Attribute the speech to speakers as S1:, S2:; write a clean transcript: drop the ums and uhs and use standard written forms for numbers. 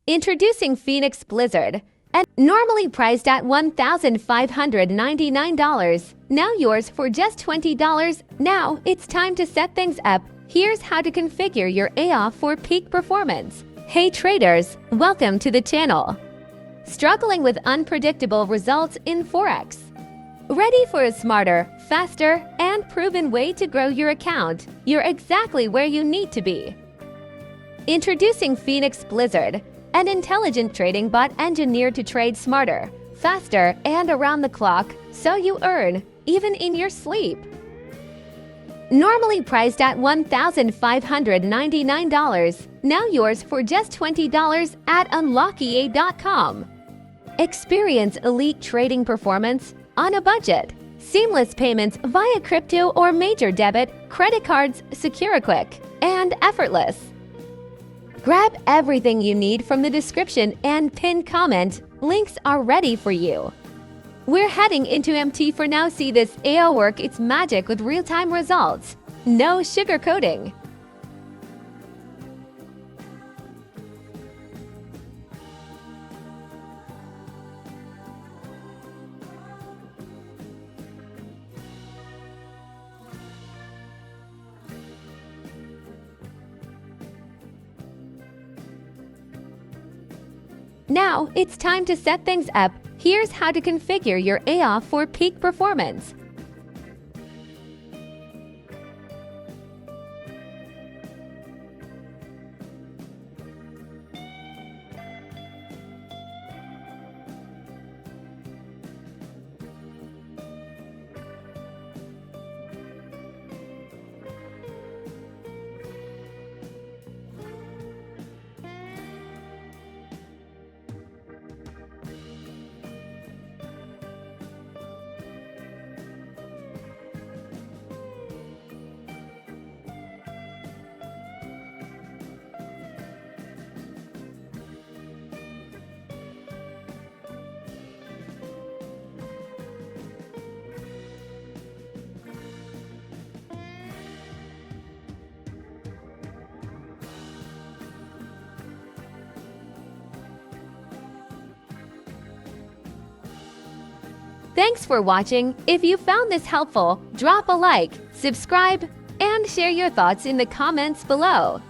S1: Introducing Phoenix Blizzard, and normally priced at $1,599. Now yours for just $20. Now it's time to set things up. Here's how to configure your EA for peak performance. Hey traders, welcome to the channel. Struggling with unpredictable results in Forex? Ready for a smarter, faster, and proven way to grow your account? You're exactly where you need to be. Introducing Phoenix Blizzard, an intelligent trading bot engineered to trade smarter, faster, and around the clock, so you earn, even in your sleep. Normally priced at $1,599, now yours for just $20 at unlockea.com. Experience elite trading performance on a budget. Seamless payments via crypto or major debit, credit cards, secure, quick, and effortless. Grab everything you need from the description and pinned comment. Links are ready for you. We're heading into MT4 now. See this EA work its magic with real-time results. No sugarcoating. Now it's time to set things up. Here's how to configure your EA for peak performance. Thanks for watching. If you found this helpful, drop a like, subscribe, and share your thoughts in the comments below.